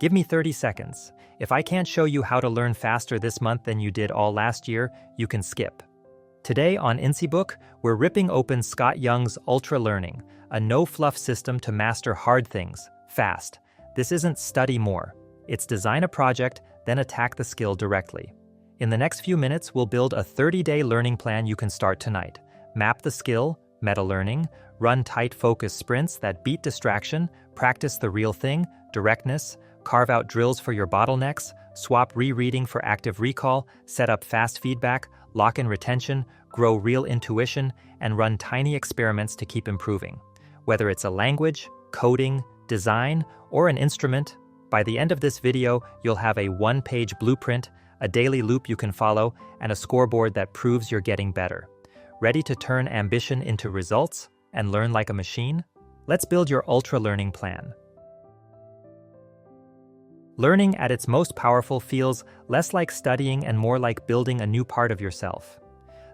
Give me 30 seconds. If I can't show you how to learn faster this month than you did all last year, you can skip. Today on Insibook, we're ripping open Scott Young's Ultralearning, a no-fluff system to master hard things, fast. This isn't study more. It's design a project, then attack the skill directly. In the next few minutes, we'll build a 30-day learning plan you can start tonight. Map the skill, Metalearning, run tight focus sprints that beat distraction, practice the real thing, Directness, carve out drills for your bottlenecks, swap rereading for active recall, set up fast feedback, lock in retention, grow real intuition, and run tiny experiments to keep improving. Whether it's a language, coding, design, or an instrument, by the end of this video, you'll have a one-page blueprint, a daily loop you can follow, and a scoreboard that proves you're getting better. Ready to turn ambition into results and learn like a machine? Let's build your Ultralearning plan. Learning at its most powerful feels less like studying and more like building a new part of yourself.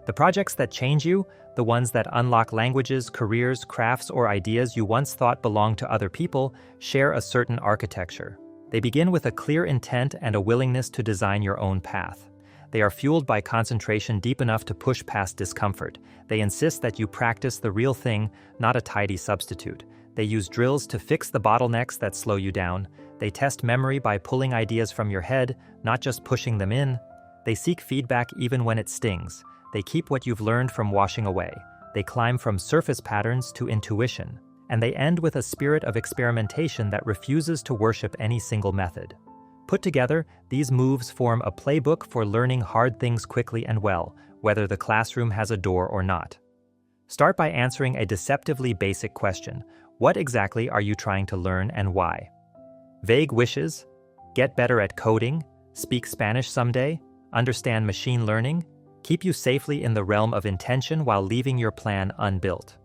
The projects that change you, the ones that unlock languages, careers, crafts, or ideas you once thought belonged to other people, share a certain architecture. They begin with a clear intent and a willingness to design your own path. They are fueled by concentration deep enough to push past discomfort. They insist that you practice the real thing, not a tidy substitute. They use drills to fix the bottlenecks that slow you down. They test memory by pulling ideas from your head, not just pushing them in. They seek feedback even when it stings. They keep what you've learned from washing away. They climb from surface patterns to intuition. And they end with a spirit of experimentation that refuses to worship any single method. Put together, these moves form a playbook for learning hard things quickly and well, whether the classroom has a door or not. Start by answering a deceptively basic question. What exactly are you trying to learn and why? Vague wishes? Get better at coding? Speak Spanish someday? Understand machine learning? Keep you safely in the realm of intention while leaving your plan unbuilt.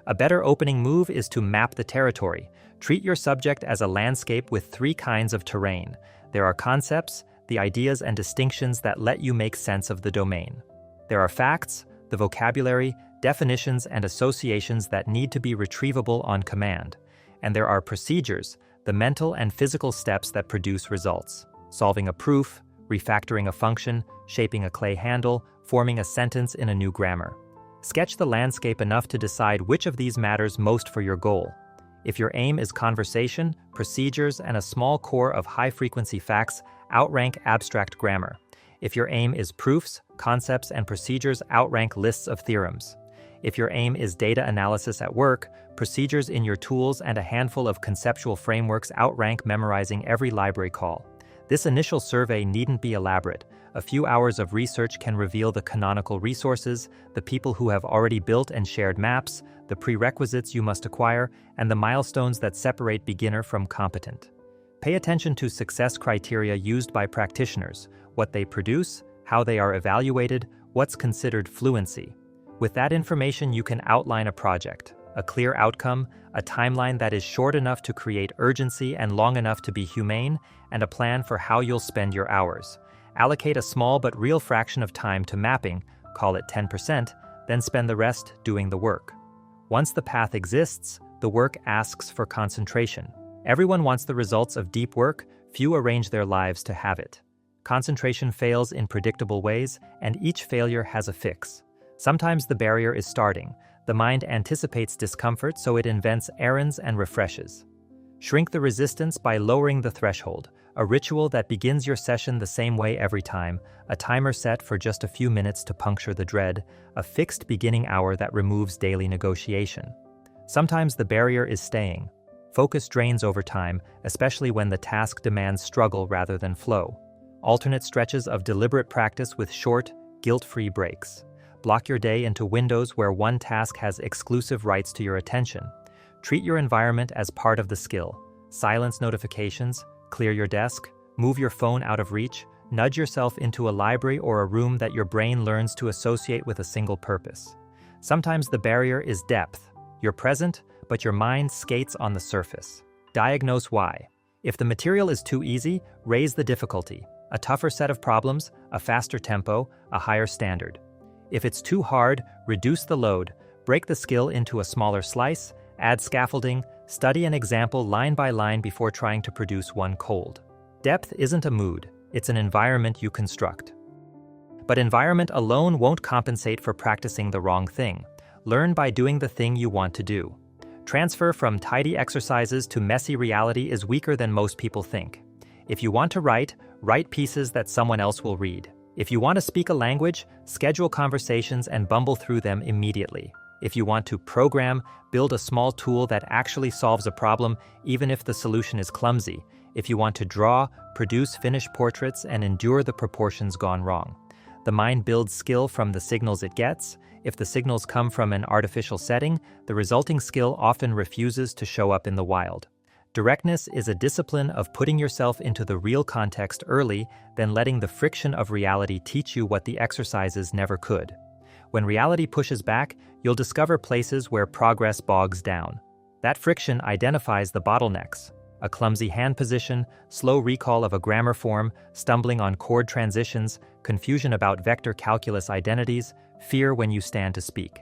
A better opening move is to map the territory. Treat your subject as a landscape with three kinds of terrain. There are concepts, the ideas and distinctions that let you make sense of the domain. There are facts, the vocabulary, definitions, and associations that need to be retrievable on command. And there are procedures, the mental and physical steps that produce results. Solving a proof, refactoring a function, shaping a clay handle, forming a sentence in a new grammar. Sketch the landscape enough to decide which of these matters most for your goal. If your aim is conversation, procedures, and a small core of high-frequency facts, outrank abstract grammar. If your aim is proofs, concepts, and procedures, outrank lists of theorems. If your aim is data analysis at work, procedures in your tools and a handful of conceptual frameworks outrank memorizing every library call. This initial survey needn't be elaborate. A few hours of research can reveal the canonical resources, the people who have already built and shared maps, the prerequisites you must acquire, and the milestones that separate beginner from competent. Pay attention to success criteria used by practitioners, what they produce, how they are evaluated, what's considered fluency. With that information, you can outline a project, a clear outcome, a timeline that is short enough to create urgency and long enough to be humane, and a plan for how you'll spend your hours. Allocate a small but real fraction of time to mapping, call it 10%, then spend the rest doing the work. Once the path exists, the work asks for concentration. Everyone wants the results of deep work, few arrange their lives to have it. Concentration fails in predictable ways, and each failure has a fix. Sometimes the barrier is starting. The mind anticipates discomfort, so it invents errands and refreshes. Shrink the resistance by lowering the threshold, a ritual that begins your session the same way every time, a timer set for just a few minutes to puncture the dread, a fixed beginning hour that removes daily negotiation. Sometimes the barrier is staying. Focus drains over time, especially when the task demands struggle rather than flow. Alternate stretches of deliberate practice with short, guilt-free breaks. Block your day into windows where one task has exclusive rights to your attention. Treat your environment as part of the skill. Silence notifications, clear your desk, move your phone out of reach, nudge yourself into a library or a room that your brain learns to associate with a single purpose. Sometimes the barrier is depth. You're present, but your mind skates on the surface. Diagnose why. If the material is too easy, raise the difficulty. A tougher set of problems, a faster tempo, a higher standard. If it's too hard, reduce the load, break the skill into a smaller slice, add scaffolding, Study an example line by line before trying to produce one cold. Depth isn't a mood, it's an environment you construct. But environment alone won't compensate for practicing the wrong thing. Learn by doing the thing you want to do. Transfer from tidy exercises to messy reality is weaker than most people think. If you want to write pieces that someone else will read. If you want to speak a language, schedule conversations and bumble through them immediately. If you want to program, build a small tool that actually solves a problem, even if the solution is clumsy. If you want to draw, produce finished portraits and endure the proportions gone wrong. The mind builds skill from the signals it gets. If the signals come from an artificial setting, the resulting skill often refuses to show up in the wild. Directness is a discipline of putting yourself into the real context early, then letting the friction of reality teach you what the exercises never could. When reality pushes back, you'll discover places where progress bogs down. That friction identifies the bottlenecks. A clumsy hand position, slow recall of a grammar form, stumbling on chord transitions, confusion about vector calculus identities, fear when you stand to speak.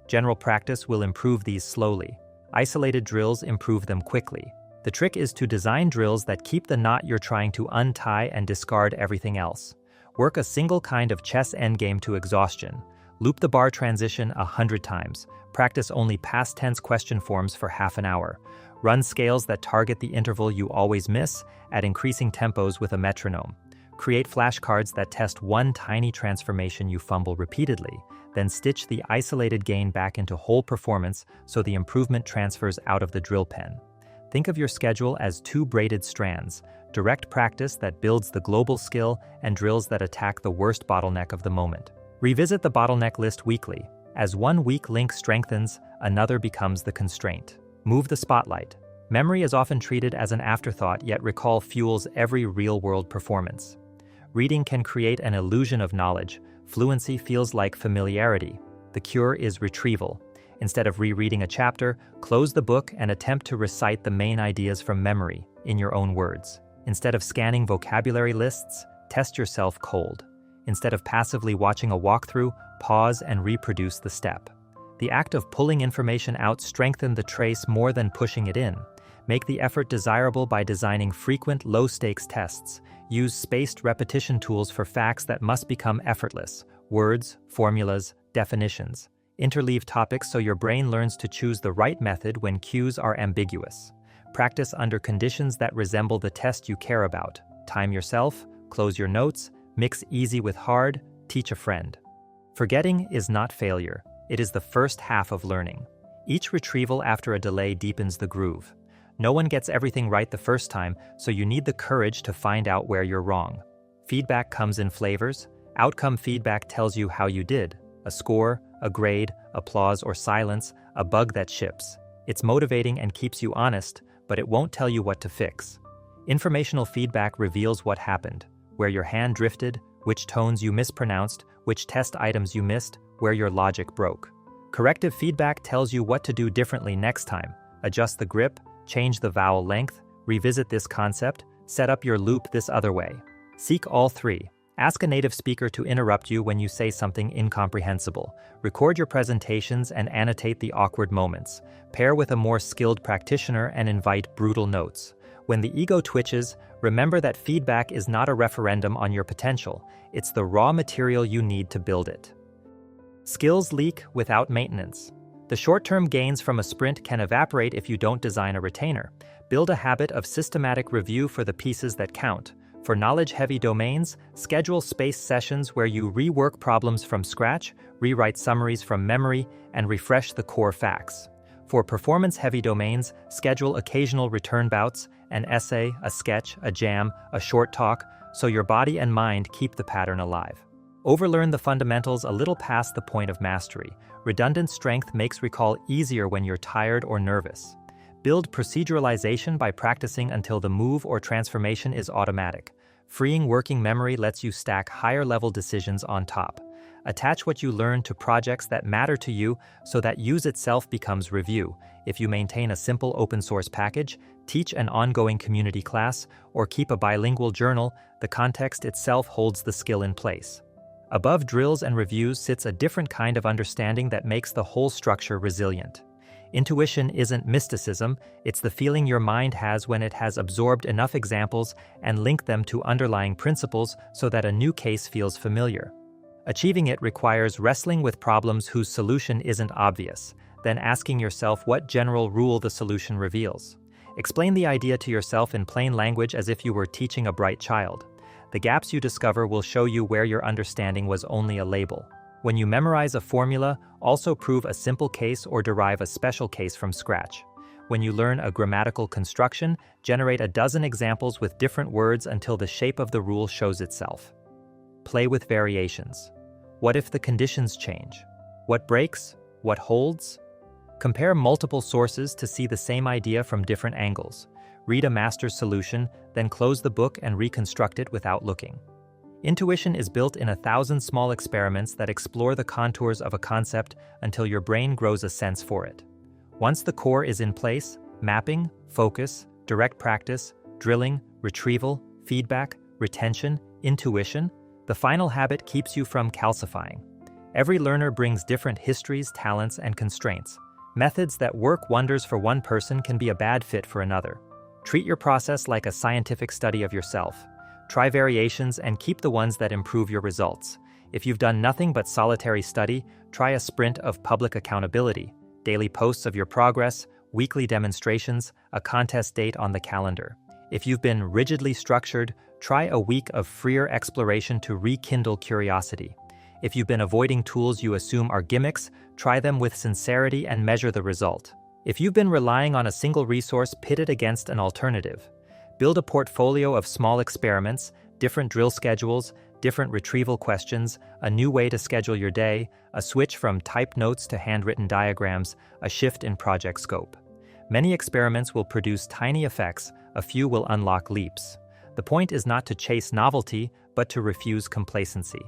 General practice will improve these slowly. Isolated drills improve them quickly. The trick is to design drills that keep the knot you're trying to untie and discard everything else. Work a single kind of chess endgame to exhaustion. Loop the bar transition 100 times. Practice only past tense question forms for half an hour. Run scales that target the interval you always miss at increasing tempos with a metronome. Create flashcards that test one tiny transformation you fumble repeatedly. Then stitch the isolated gain back into whole performance so the improvement transfers out of the drill pen. Think of your schedule as two braided strands, direct practice that builds the global skill and drills that attack the worst bottleneck of the moment. Revisit the bottleneck list weekly. As one weak link strengthens, another becomes the constraint. Move the spotlight. Memory is often treated as an afterthought, yet recall fuels every real-world performance. Reading can create an illusion of knowledge. Fluency feels like familiarity. The cure is retrieval. Instead of rereading a chapter, close the book and attempt to recite the main ideas from memory, in your own words. Instead of scanning vocabulary lists, test yourself cold. Instead of passively watching a walkthrough, pause and reproduce the step. The act of pulling information out strengthens the trace more than pushing it in. Make the effort desirable by designing frequent, low-stakes tests. Use spaced repetition tools for facts that must become effortless. Words, formulas, definitions. Interleave topics so your brain learns to choose the right method when cues are ambiguous. Practice under conditions that resemble the test you care about. Time yourself, close your notes, mix easy with hard, teach a friend. Forgetting is not failure. It is the first half of learning. Each retrieval after a delay deepens the groove. No one gets everything right the first time, so you need the courage to find out where you're wrong. Feedback comes in flavors. Outcome feedback tells you how you did. A score, a grade, applause or silence, a bug that ships. It's motivating and keeps you honest, but it won't tell you what to fix. Informational feedback reveals what happened, where your hand drifted, which tones you mispronounced, which test items you missed, where your logic broke. Corrective feedback tells you what to do differently next time. Adjust the grip, change the vowel length, revisit this concept, set up your loop this other way. Seek all three. Ask a native speaker to interrupt you when you say something incomprehensible. Record your presentations and annotate the awkward moments. Pair with a more skilled practitioner and invite brutal notes. When the ego twitches, remember that feedback is not a referendum on your potential. It's the raw material you need to build it. Skills leak without maintenance. The short-term gains from a sprint can evaporate if you don't design a retainer. Build a habit of systematic review for the pieces that count. For knowledge-heavy domains, schedule spaced sessions where you rework problems from scratch, rewrite summaries from memory, and refresh the core facts. For performance-heavy domains, schedule occasional return bouts, an essay, a sketch, a jam, a short talk, so your body and mind keep the pattern alive. Overlearn the fundamentals a little past the point of mastery. Redundant strength makes recall easier when you're tired or nervous. Build proceduralization by practicing until the move or transformation is automatic. Freeing working memory lets you stack higher-level decisions on top. Attach what you learn to projects that matter to you so that use itself becomes review. If you maintain a simple open-source package, teach an ongoing community class, or keep a bilingual journal, the context itself holds the skill in place. Above drills and reviews sits a different kind of understanding that makes the whole structure resilient. Intuition isn't mysticism, it's the feeling your mind has when it has absorbed enough examples and linked them to underlying principles so that a new case feels familiar. Achieving it requires wrestling with problems whose solution isn't obvious, then asking yourself what general rule the solution reveals. Explain the idea to yourself in plain language as if you were teaching a bright child. The gaps you discover will show you where your understanding was only a label. When you memorize a formula, also prove a simple case or derive a special case from scratch. When you learn a grammatical construction, generate a dozen examples with different words until the shape of the rule shows itself. Play with variations. What if the conditions change? What breaks? What holds? Compare multiple sources to see the same idea from different angles. Read a master's solution, then close the book and reconstruct it without looking. Intuition is built in 1,000 small experiments that explore the contours of a concept until your brain grows a sense for it. Once the core is in place, mapping, focus, direct practice, drilling, retrieval, feedback, retention, intuition, the final habit keeps you from calcifying. Every learner brings different histories, talents, and constraints. Methods that work wonders for one person can be a bad fit for another. Treat your process like a scientific study of yourself. Try variations and keep the ones that improve your results. If you've done nothing but solitary study, try a sprint of public accountability, daily posts of your progress, weekly demonstrations, a contest date on the calendar. If you've been rigidly structured, try a week of freer exploration to rekindle curiosity. If you've been avoiding tools you assume are gimmicks, try them with sincerity and measure the result. If you've been relying on a single resource, pit it against an alternative. Build a portfolio of small experiments, different drill schedules, different retrieval questions, a new way to schedule your day, a switch from typed notes to handwritten diagrams, a shift in project scope. Many experiments will produce tiny effects, a few will unlock leaps. The point is not to chase novelty, but to refuse complacency.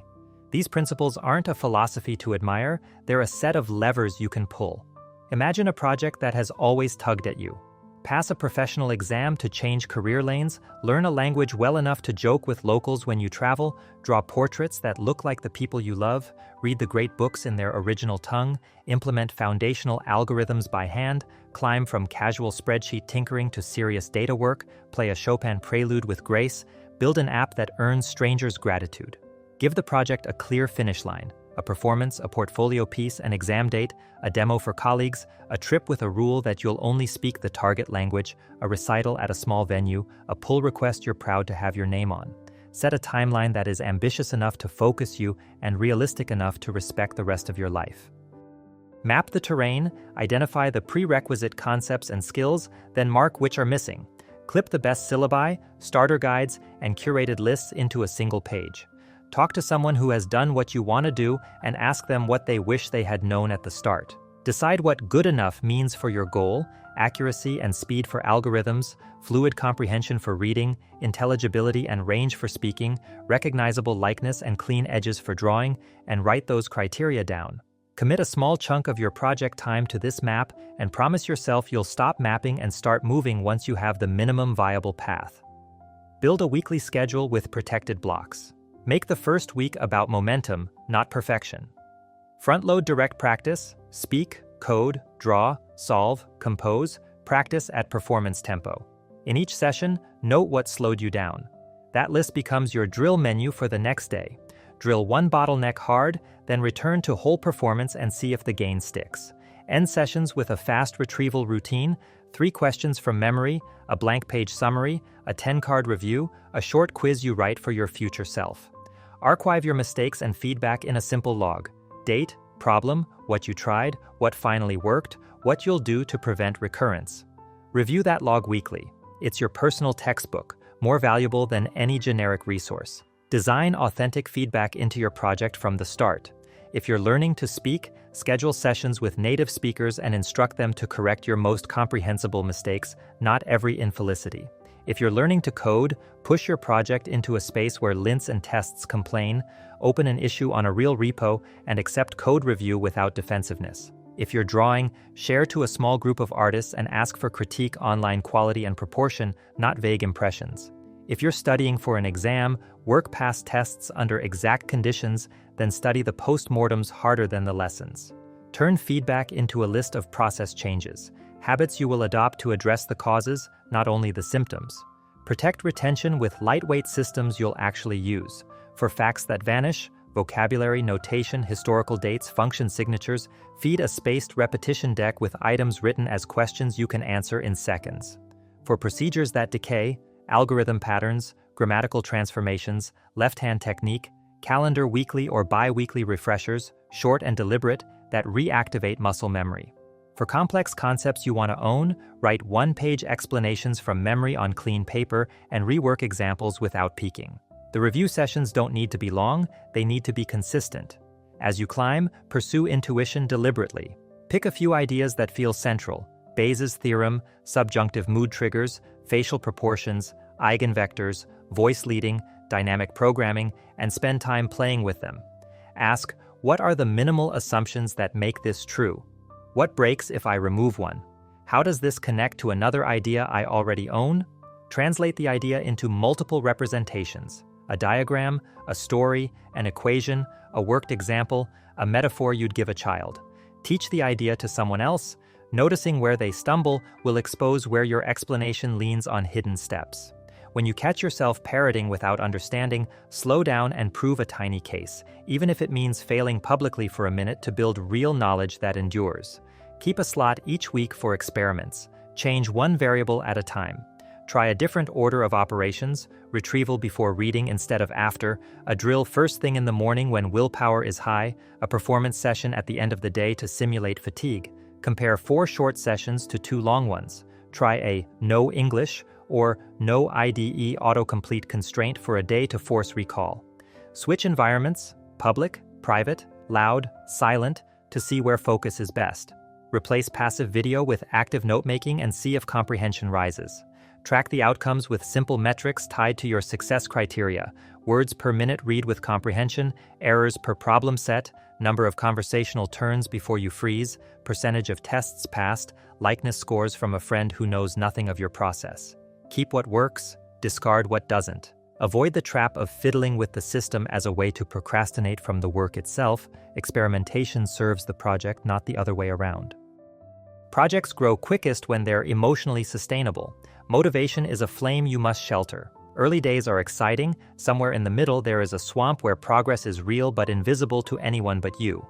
These principles aren't a philosophy to admire, they're a set of levers you can pull. Imagine a project that has always tugged at you. Pass a professional exam to change career lanes, learn a language well enough to joke with locals when you travel, draw portraits that look like the people you love, read the great books in their original tongue, implement foundational algorithms by hand, climb from casual spreadsheet tinkering to serious data work, play a Chopin prelude with grace, build an app that earns strangers' gratitude. Give the project a clear finish line. A performance, a portfolio piece, an exam date, a demo for colleagues, a trip with a rule that you'll only speak the target language, a recital at a small venue, a pull request you're proud to have your name on. Set a timeline that is ambitious enough to focus you and realistic enough to respect the rest of your life. Map the terrain, identify the prerequisite concepts and skills, then mark which are missing. Clip the best syllabi, starter guides, and curated lists into a single page. Talk to someone who has done what you want to do and ask them what they wish they had known at the start. Decide what good enough means for your goal, accuracy and speed for algorithms, fluid comprehension for reading, intelligibility and range for speaking, recognizable likeness and clean edges for drawing, and write those criteria down. Commit a small chunk of your project time to this map and promise yourself you'll stop mapping and start moving once you have the minimum viable path. Build a weekly schedule with protected blocks. Make the first week about momentum, not perfection. Front-load direct practice, speak, code, draw, solve, compose, practice at performance tempo. In each session, note what slowed you down. That list becomes your drill menu for the next day. Drill one bottleneck hard, then return to whole performance and see if the gain sticks. End sessions with a fast retrieval routine, 3 questions from memory, a blank page summary, a 10-card review, a short quiz you write for your future self. Archive your mistakes and feedback in a simple log. Date, problem, what you tried, what finally worked, what you'll do to prevent recurrence. Review that log weekly. It's your personal textbook, more valuable than any generic resource. Design authentic feedback into your project from the start. If you're learning to speak, schedule sessions with native speakers and instruct them to correct your most comprehensible mistakes, not every infelicity. If you're learning to code, push your project into a space where lints and tests complain, open an issue on a real repo, and accept code review without defensiveness. If you're drawing, share to a small group of artists and ask for critique online quality and proportion, not vague impressions. If you're studying for an exam, work past tests under exact conditions, then study the postmortems harder than the lessons. Turn feedback into a list of process changes, habits you will adopt to address the causes, not only the symptoms. Protect retention with lightweight systems you'll actually use. For facts that vanish, vocabulary, notation, historical dates, function signatures, feed a spaced repetition deck with items written as questions you can answer in seconds. For procedures that decay, algorithm patterns, grammatical transformations, left-hand technique, calendar weekly or bi-weekly refreshers, short and deliberate, that reactivate muscle memory. For complex concepts you want to own, write one-page explanations from memory on clean paper and rework examples without peeking. The review sessions don't need to be long, they need to be consistent. As you climb, pursue intuition deliberately. Pick a few ideas that feel central: Bayes' theorem, subjunctive mood triggers, facial proportions, eigenvectors, voice leading, dynamic programming, and spend time playing with them. Ask, what are the minimal assumptions that make this true? What breaks if I remove one? How does this connect to another idea I already own? Translate the idea into multiple representations: a diagram, a story, an equation, a worked example, a metaphor you'd give a child. Teach the idea to someone else. Noticing where they stumble will expose where your explanation leans on hidden steps. When you catch yourself parroting without understanding, slow down and prove a tiny case, even if it means failing publicly for a minute to build real knowledge that endures. Keep a slot each week for experiments. Change one variable at a time. Try a different order of operations: retrieval before reading instead of after, a drill first thing in the morning when willpower is high, a performance session at the end of the day to simulate fatigue. Compare 4 short sessions to 2 long ones. Try a no English or no IDE autocomplete constraint for a day to force recall. Switch environments: public, private, loud, silent, to see where focus is best. Replace passive video with active note-making and see if comprehension rises. Track the outcomes with simple metrics tied to your success criteria: words per minute read with comprehension, errors per problem set, number of conversational turns before you freeze, percentage of tests passed, likeness scores from a friend who knows nothing of your process. Keep what works, discard what doesn't. Avoid the trap of fiddling with the system as a way to procrastinate from the work itself. Experimentation serves the project, not the other way around. Projects grow quickest when they're emotionally sustainable. Motivation is a flame you must shelter. Early days are exciting. Somewhere in the middle there is a swamp where progress is real but invisible to anyone but you.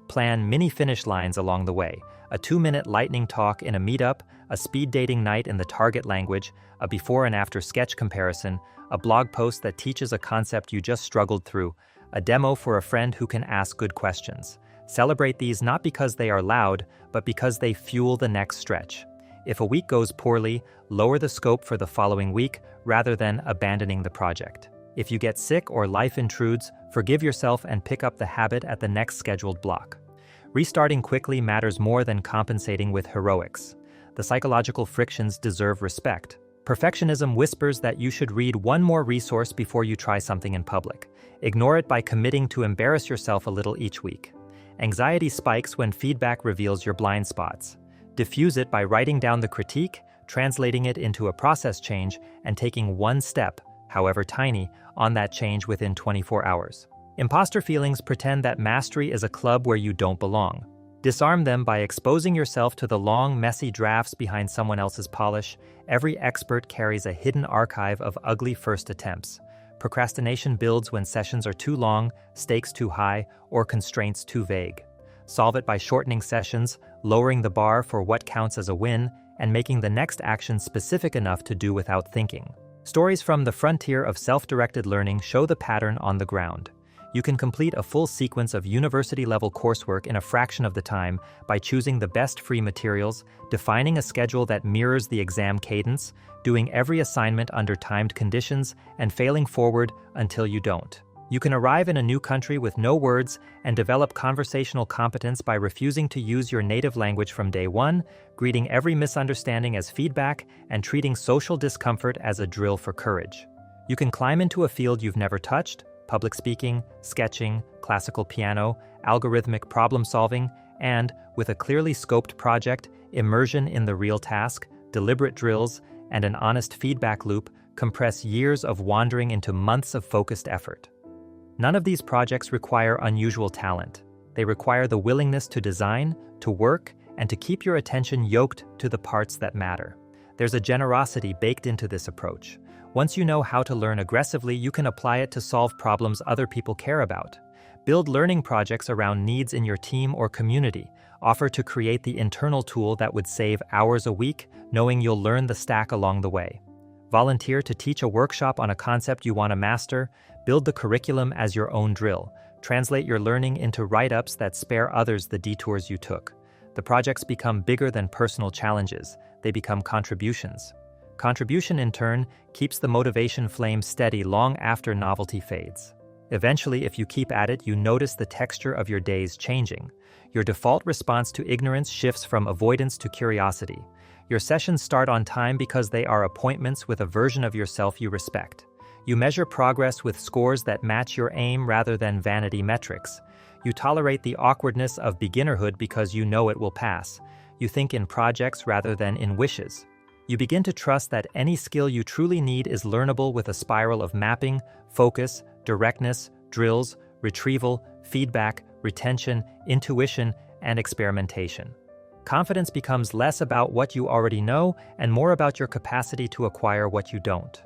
Plan mini finish lines along the way: a 2-minute lightning talk in a meetup, a speed dating night in the target language, a before and after sketch comparison, a blog post that teaches a concept you just struggled through, a demo for a friend who can ask good questions. Celebrate these not because they are loud, but because they fuel the next stretch. If a week goes poorly, lower the scope for the following week rather than abandoning the project. If you get sick or life intrudes, forgive yourself and pick up the habit at the next scheduled block. Restarting quickly matters more than compensating with heroics. The psychological frictions deserve respect. Perfectionism whispers that you should read one more resource before you try something in public. Ignore it by committing to embarrass yourself a little each week. Anxiety spikes when feedback reveals your blind spots. Diffuse it by writing down the critique, translating it into a process change, and taking one step, however tiny, on that change within 24 hours. Imposter feelings pretend that mastery is a club where you don't belong. Disarm them by exposing yourself to the long, messy drafts behind someone else's polish. Every expert carries a hidden archive of ugly first attempts. Procrastination builds when sessions are too long, stakes too high, or constraints too vague. Solve it by shortening sessions, lowering the bar for what counts as a win, and making the next action specific enough to do without thinking. Stories from the frontier of self-directed learning show the pattern on the ground. You can complete a full sequence of university-level coursework in a fraction of the time by choosing the best free materials, defining a schedule that mirrors the exam cadence, doing every assignment under timed conditions, and failing forward until you don't. You can arrive in a new country with no words and develop conversational competence by refusing to use your native language from day one, greeting every misunderstanding as feedback, and treating social discomfort as a drill for courage. You can climb into a field you've never touched: public speaking, sketching, classical piano, algorithmic problem solving, and, with a clearly scoped project, immersion in the real task, deliberate drills, and an honest feedback loop, compress years of wandering into months of focused effort. None of these projects require unusual talent. They require the willingness to design, to work, and to keep your attention yoked to the parts that matter. There's a generosity baked into this approach. Once you know how to learn aggressively, you can apply it to solve problems other people care about. Build learning projects around needs in your team or community. Offer to create the internal tool that would save hours a week, knowing you'll learn the stack along the way. Volunteer to teach a workshop on a concept you want to master. Build the curriculum as your own drill. Translate your learning into write-ups that spare others the detours you took. The projects become bigger than personal challenges. They become contributions. Contribution, in turn, keeps the motivation flame steady long after novelty fades. Eventually, if you keep at it, you notice the texture of your days changing. Your default response to ignorance shifts from avoidance to curiosity. Your sessions start on time because they are appointments with a version of yourself you respect. You measure progress with scores that match your aim rather than vanity metrics. You tolerate the awkwardness of beginnerhood because you know it will pass. You think in projects rather than in wishes. You begin to trust that any skill you truly need is learnable with a spiral of mapping, focus, directness, drills, retrieval, feedback, retention, intuition, and experimentation. Confidence becomes less about what you already know and more about your capacity to acquire what you don't.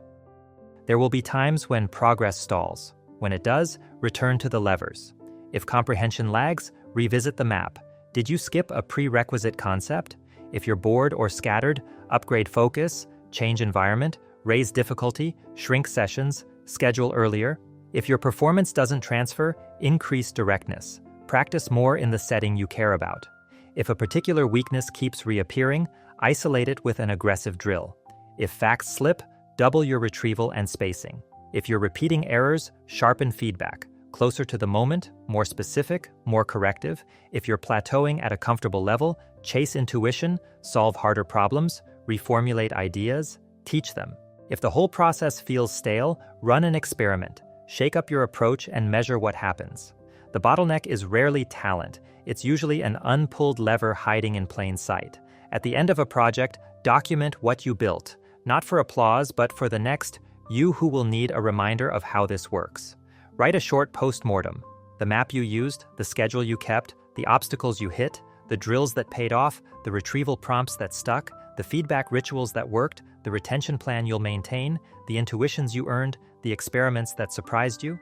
There will be times when progress stalls. When it does, return to the levers. If comprehension lags, revisit the map. Did you skip a prerequisite concept? If you're bored or scattered, upgrade focus, change environment, raise difficulty, shrink sessions, schedule earlier. If your performance doesn't transfer, increase directness. Practice more in the setting you care about. If a particular weakness keeps reappearing, isolate it with an aggressive drill. If facts slip, double your retrieval and spacing. If you're repeating errors, sharpen feedback. Closer to the moment, more specific, more corrective. If you're plateauing at a comfortable level, chase intuition, solve harder problems, reformulate ideas, teach them. If the whole process feels stale, run an experiment. Shake up your approach and measure what happens. The bottleneck is rarely talent. It's usually an unpulled lever hiding in plain sight. At the end of a project, document what you built, not for applause, but for the next you who will need a reminder of how this works. Write a short post-mortem. The map you used, the schedule you kept, the obstacles you hit, the drills that paid off, the retrieval prompts that stuck, the feedback rituals that worked, the retention plan you'll maintain, the intuitions you earned, the experiments that surprised you.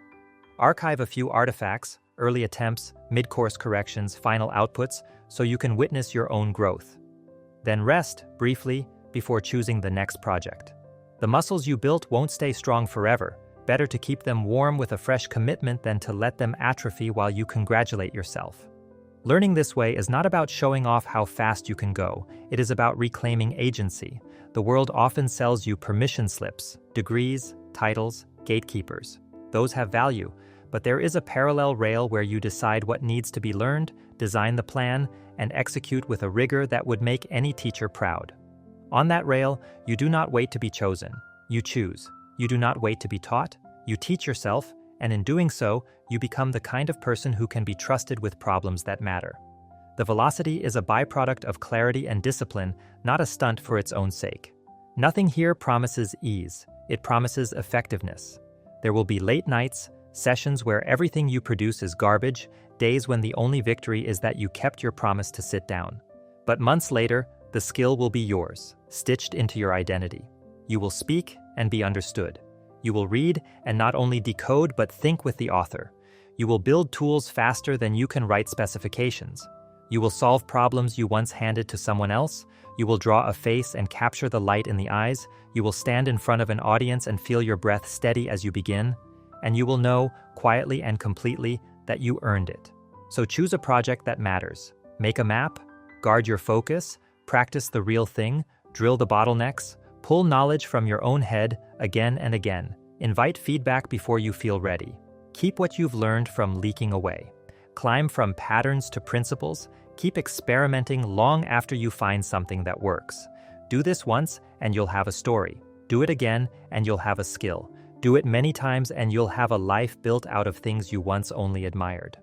Archive a few artifacts, early attempts, mid-course corrections, final outputs, so you can witness your own growth. Then rest, briefly, before choosing the next project. The muscles you built won't stay strong forever. Better to keep them warm with a fresh commitment than to let them atrophy while you congratulate yourself. Learning this way is not about showing off how fast you can go. It is about reclaiming agency. The world often sells you permission slips, degrees, titles, gatekeepers. Those have value, but there is a parallel rail where you decide what needs to be learned, design the plan, and execute with a rigor that would make any teacher proud. On that rail, you do not wait to be chosen. You choose. You do not wait to be taught. You teach yourself, and in doing so, you become the kind of person who can be trusted with problems that matter. The velocity is a byproduct of clarity and discipline, not a stunt for its own sake. Nothing here promises ease. It promises effectiveness. There will be late nights, sessions where everything you produce is garbage, days when the only victory is that you kept your promise to sit down. But months later, the skill will be yours, stitched into your identity. You will speak and be understood. You will read and not only decode but think with the author. You will build tools faster than you can write specifications. You will solve problems you once handed to someone else. You will draw a face and capture the light in the eyes. You will stand in front of an audience and feel your breath steady as you begin. And you will know, quietly and completely, that you earned it. So choose a project that matters. Make a map, guard your focus, practice the real thing, drill the bottlenecks, pull knowledge from your own head again and again. Invite feedback before you feel ready. Keep what you've learned from leaking away. Climb from patterns to principles. Keep experimenting long after you find something that works. Do this once and you'll have a story. Do it again and you'll have a skill. Do it many times and you'll have a life built out of things you once only admired.